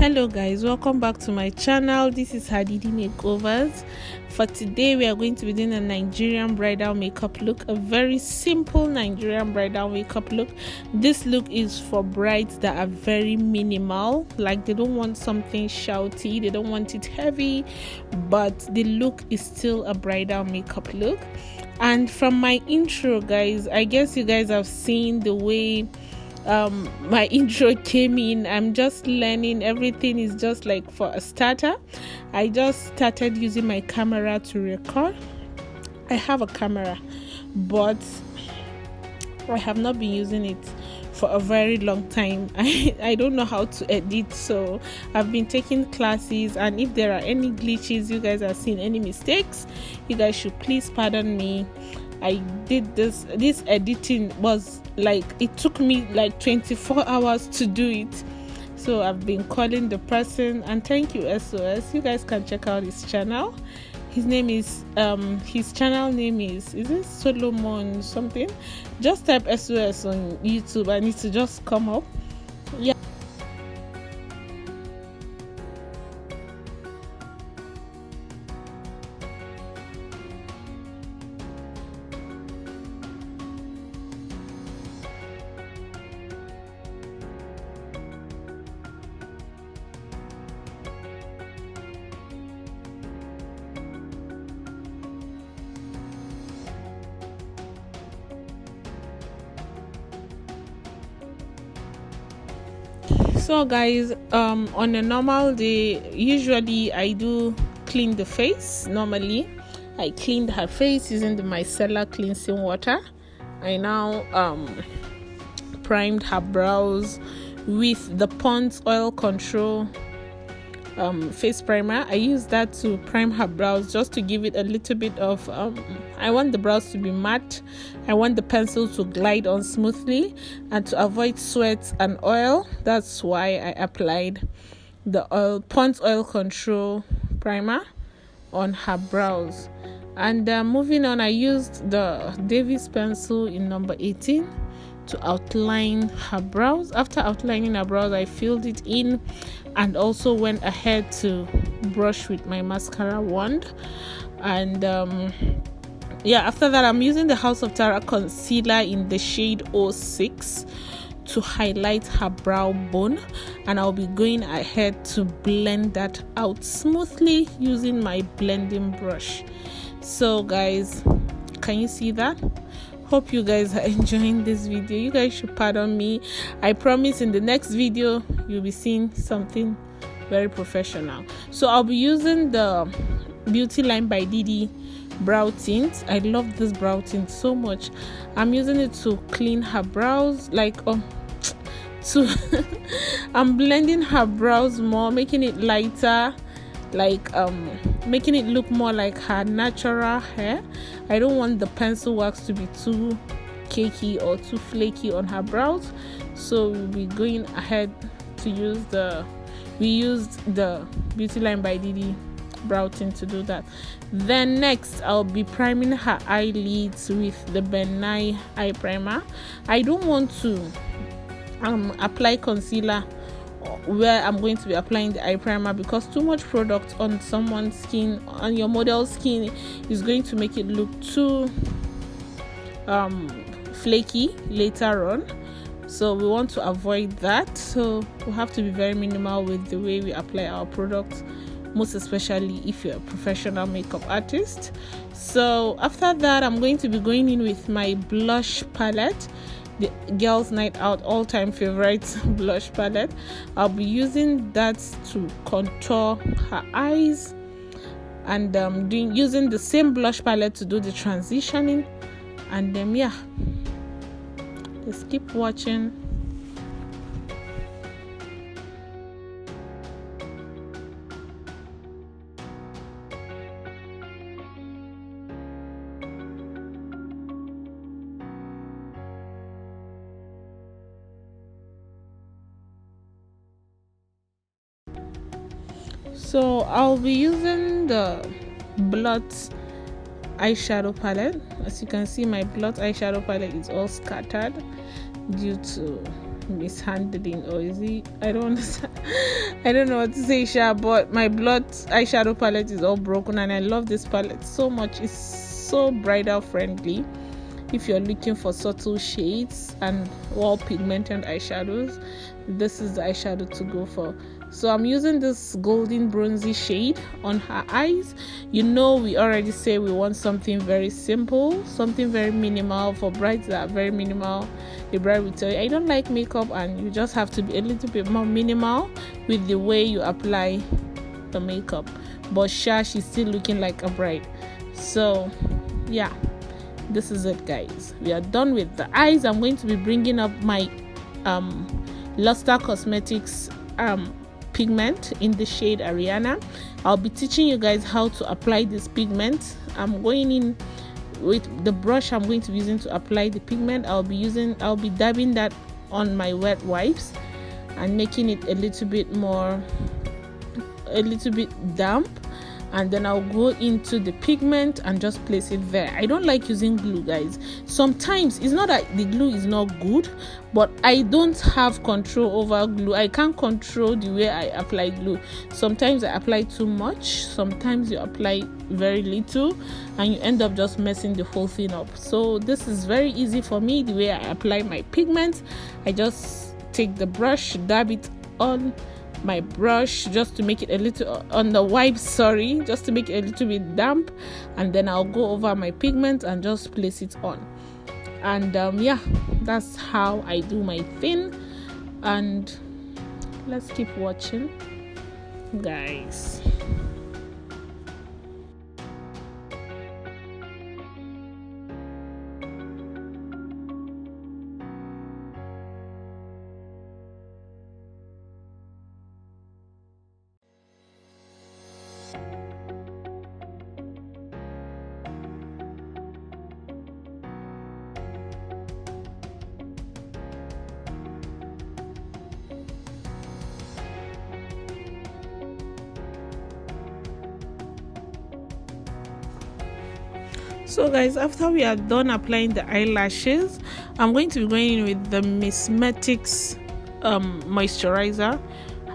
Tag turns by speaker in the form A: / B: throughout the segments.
A: Hello guys, welcome back to my channel. This is Hadidi Makeovers. For today we are going to be doing a Nigerian bridal makeup look, a very simple Nigerian bridal makeup look. This look is for brides that are very minimal, like they don't want something shouty, they don't want it heavy, but the look is still a bridal makeup look. And from my intro, guys, I guess you guys have seen the way my intro came in. I'm just learning. Everything is just like for a starter. I just started using my camera to record. I have a camera, but I have not been using it for a very long time. I don't know how to edit, so I've been taking classes, and if there are any glitches, you guys have seen any mistakes, you guys should please pardon me. I did this editing was like, it took me like 24 hours to do it, so I've been calling the person, and thank you SOS. You guys can check out his channel. His name is his channel name is it Solomon something? Just type SOS on YouTube and it will just come up. Yeah. So guys, on a normal day, usually I do clean the face. Normally I cleaned her face using the micellar cleansing water. I now primed her brows with the Pond's oil control face primer. I use that to prime her brows, just to give it a little bit of I want the brows to be matte, I want the pencil to glide on smoothly, and to avoid sweat and oil. That's why I applied the Pond's oil control primer on her brows. And moving on, I used the Davis pencil in number 18 to outline her brows. After outlining her brows, I filled it in and also went ahead to brush with my mascara wand. And yeah, after that, I'm using the House of Tara concealer in the shade 06 to highlight her brow bone, and I'll be going ahead to blend that out smoothly using my blending brush. So guys, can you see that? Hope you guys are enjoying this video. You guys should pardon me. I promise in the next video you'll be seeing something very professional. So I'll be using the Beauty Line by Didi brow tint. I love this brow tint so much. I'm using it to clean her brows, like I'm blending her brows more, making it lighter, like making it look more like her natural hair. I don't want the pencil wax to be too cakey or too flaky on her brows, so we'll be going ahead to use we used the Beauty Line by Didi brow tint to do that. Then next, I'll be priming her eyelids with the Ben Nye eye primer. I don't want to apply concealer where I'm going to be applying the eye primer, because too much product on someone's skin, on your model's skin, is going to make it look too flaky later on. So we want to avoid that, so we have to be very minimal with the way we apply our products, most especially if you're a professional makeup artist. So after that, I'm going to be going in with my blush palette, the Girls Night Out all-time favorite blush palette. I'll be using that to contour her eyes, and using the same blush palette to do the transitioning. And then yeah, just keep watching. So I'll be using the Blot eyeshadow palette. As you can see, my Blot eyeshadow palette is all scattered due to mishandling, or is it, I don't understand. I don't know what to say, Sha, but my blood eyeshadow palette is all broken, and I love this palette so much. It's so bridal friendly if you're looking for subtle shades and well pigmented eyeshadows. This is the eyeshadow to go for. So I'm using this golden bronzy shade on her eyes. You know, we already say we want something very simple, something very minimal. For brides that are very minimal, the bride will tell you, I don't like makeup, and you just have to be a little bit more minimal with the way you apply the makeup. But she's still looking like a bride. So yeah, this is it, guys. We are done with the eyes. I'm going to be bringing up my Luster Cosmetics pigment in the shade Ariana. I'll be teaching you guys how to apply this pigment. I'm going in with the brush I'm going to be using to apply the pigment. I'll be dabbing that on my wet wipes and making it a little bit damp, and then I'll go into the pigment and just place it there. I don't like using glue, guys. Sometimes it's not that the glue is not good, but I don't have control over glue. I can't control the way I apply glue. Sometimes I apply too much, sometimes you apply very little, and you end up just messing the whole thing up. So this is very easy for me, the way I apply my pigment. I just take the brush, dab it on my brush just to make it a little on the wipes, just to make it a little bit damp, and then I'll go over my pigment and just place it on. And yeah, that's how I do my thing. And let's keep watching, guys. So guys, after we are done applying the eyelashes, I'm going to be going in with the Miss Metic's moisturizer.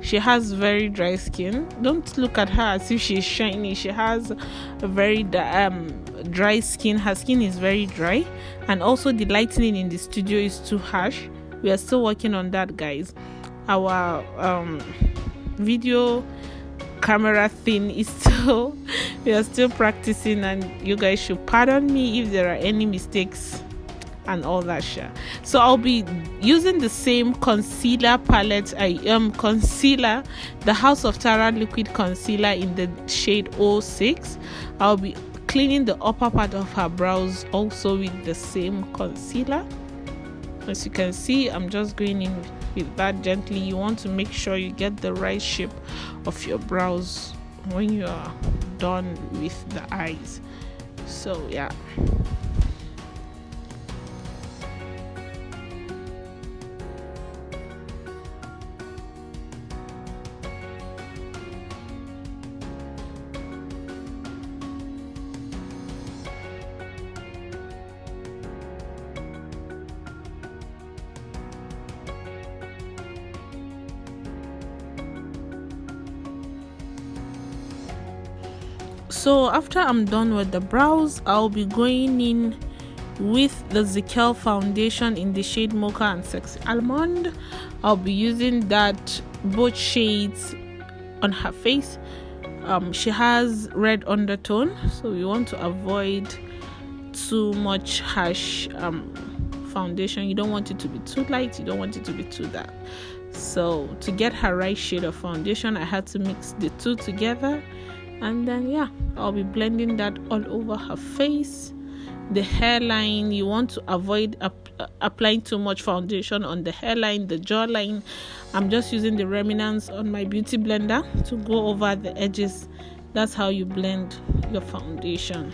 A: She has very dry skin. Don't look at her as if she's shiny. She has a very dry skin. Her skin is very dry, and also the lighting in the studio is too harsh. We are still working on that, guys. Our video camera thing is still we are still practicing, and you guys should pardon me if there are any mistakes and all that shit. So I'll be using the same concealer palette. Concealer, the House of Tara liquid concealer in the shade 06. I'll be cleaning the upper part of her brows also with the same concealer. As you can see, I'm just going in with that gently. You want to make sure you get the right shape of your brows when you are done with the eyes. So yeah. So after I'm done with the brows, I'll be going in with the Zikel foundation in the shade Mocha and Sexy Almond. I'll be using that both shades on her face. She has red undertone, so we want to avoid too much harsh foundation. You don't want it to be too light, you don't want it to be too dark. So to get her right shade of foundation, I had to mix the two together. And then yeah, I'll be blending that all over her face. The hairline, you want to avoid applying too much foundation on the hairline, the jawline. I'm just using the remnants on my beauty blender to go over the edges. That's how you blend your foundation.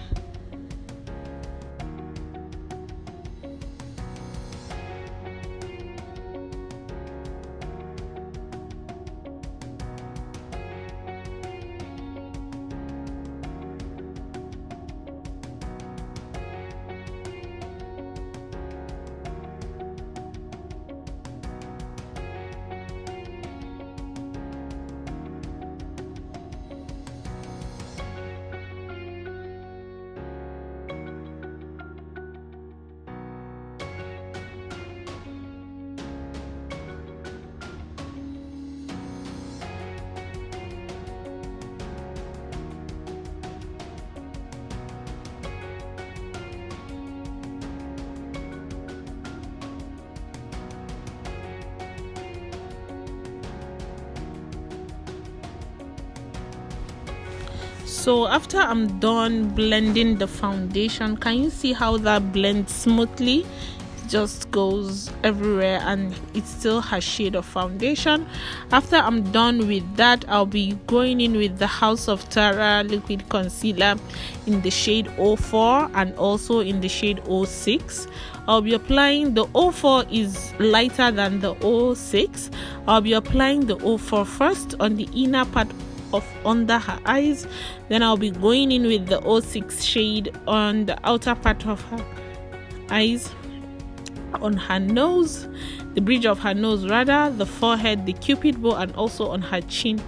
A: So after I'm done blending the foundation, can you see how that blends smoothly? Just goes everywhere and it still has shade of foundation. After I'm done with that, I'll be going in with the House of Tara liquid concealer in the shade 04 and also in the shade 06. I'll be applying the 04 is lighter than the 06. I'll be applying the 04 first on the inner part of under her eyes, then I'll be going in with the 06 shade on the outer part of her eyes, on her nose, the bridge of her nose rather, the forehead, the cupid bow, and also on her chin.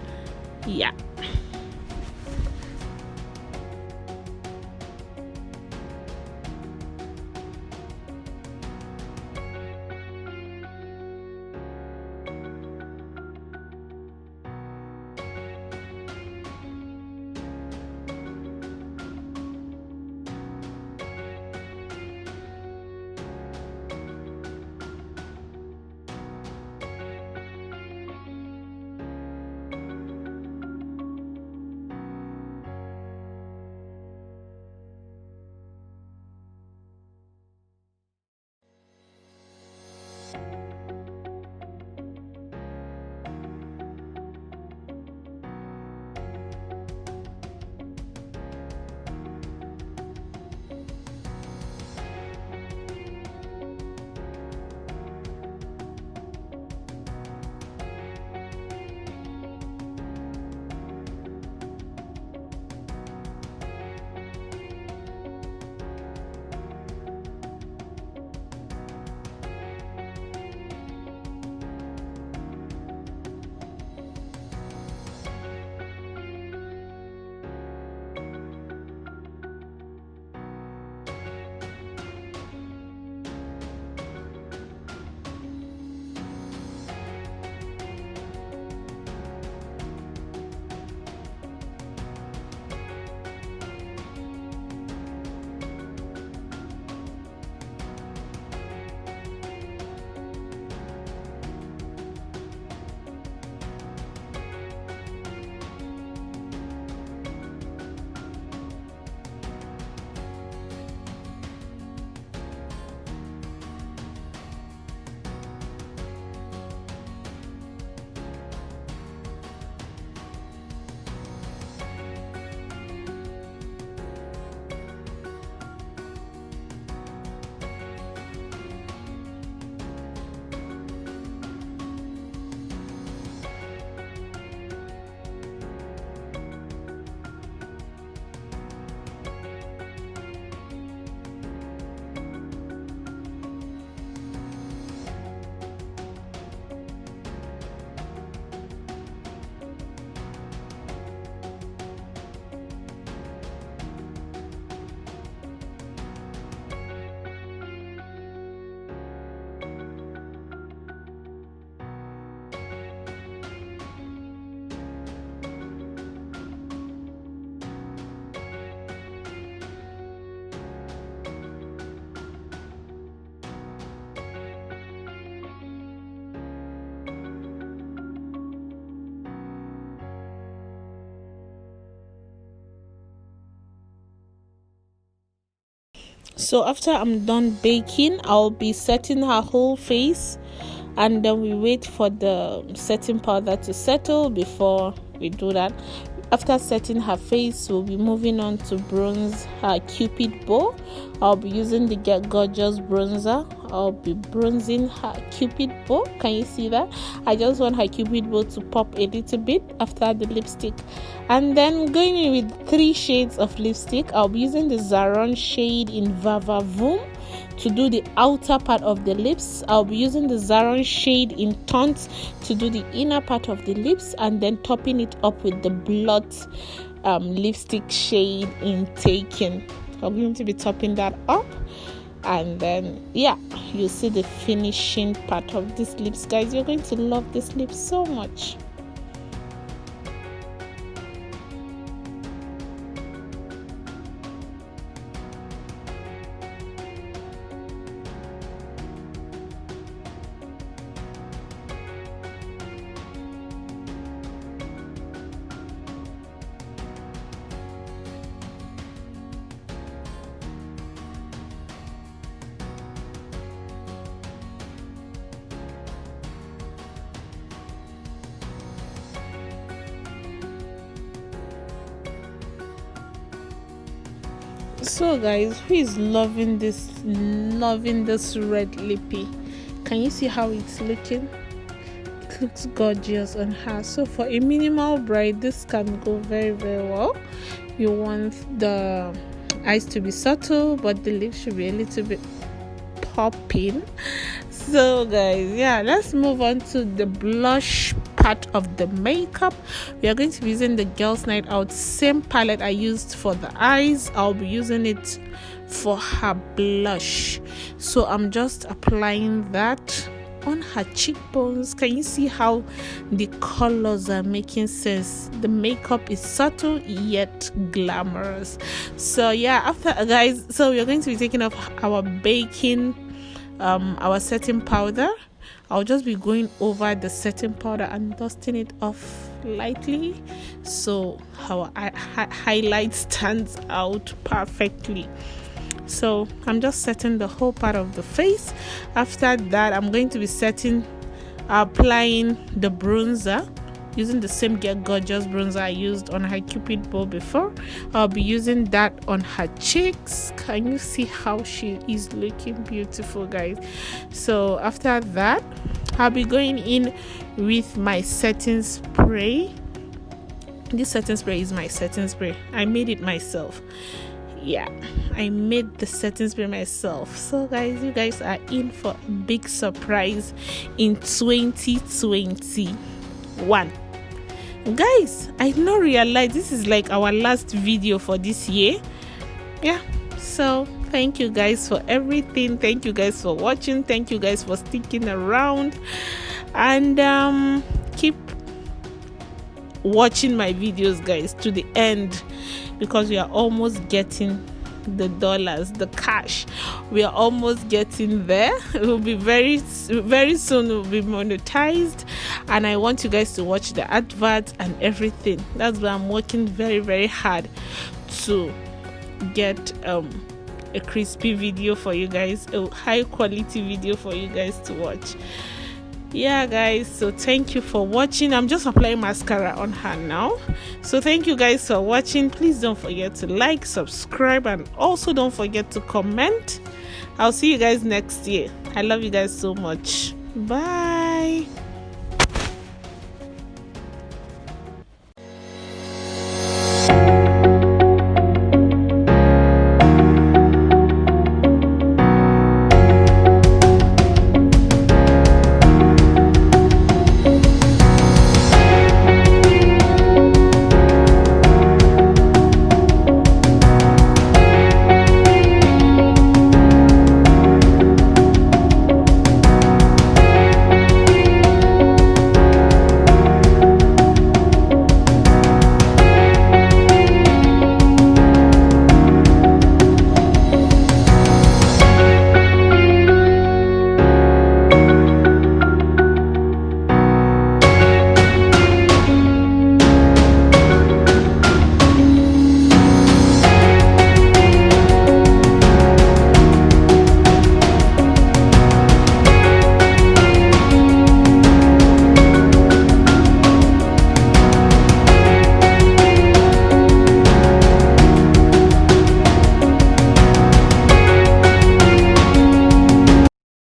A: Yeah. So after I'm done baking, I'll be setting her whole face, and then we wait for the setting powder to settle before we do that. After setting her face, we'll be moving on to bronze her cupid bow. I'll be using the Get Gorgeous bronzer. I'll be bronzing her cupid bow. Can you see that? I just want her cupid bow to pop a little bit after the lipstick. And then going in with 3 shades of lipstick. I'll be using the Zaron shade in Vava Voom to do the outer part of the lips. I'll be using the Zaron shade in Taunt to do the inner part of the lips, and then topping it up with the Blot lipstick shade in Taken. I'm going to be topping that up, and then yeah, you see the finishing part of these lips, guys. You're going to love this lip so much. So guys, who is loving this red lippy? Can you see how it's looking? It looks gorgeous on her. So for a minimal bride, this can go very well. You want the eyes to be subtle, but the lips should be a little bit popping. So guys, yeah, let's move on to the blush part of the makeup. We are going to be using the Girls Night Out same palette I used for the eyes. I'll be using it for her blush. So I'm just applying that on her cheekbones. Can you see how the colors are making sense? The makeup is subtle yet glamorous. So yeah, after guys, so we're going to be taking off our our setting powder. I'll just be going over the setting powder and dusting it off lightly so our highlight stands out perfectly. So I'm just setting the whole part of the face. After that, I'm going to be applying the bronzer using the same Get Gorgeous bronzer I used on her Cupid bow before. I'll be using that on her cheeks. Can you see how she is looking beautiful, guys? So after that, I'll be going in with my setting spray. This setting spray is my setting spray. I made it myself. Yeah, I made the setting spray myself. So guys, you guys are in for a big surprise in 2021. Guys, I did not realize this is like our last video for this year. Yeah, so thank you guys for everything. Thank you guys for watching. Thank you guys for sticking around, and keep watching my videos, guys, to the end, because we are almost getting the dollars, the cash. We are almost getting there. It will be very soon. It will be monetized, and I want you guys to watch the adverts and everything. That's why I'm working very hard to get a crispy video for you guys, a high quality video for you guys to watch. Yeah guys, so thank you for watching. I'm just applying mascara on her now. So thank you guys for watching. Please don't forget to like, subscribe, and also don't forget to comment. I'll see you guys next year. I love you guys so much. Bye.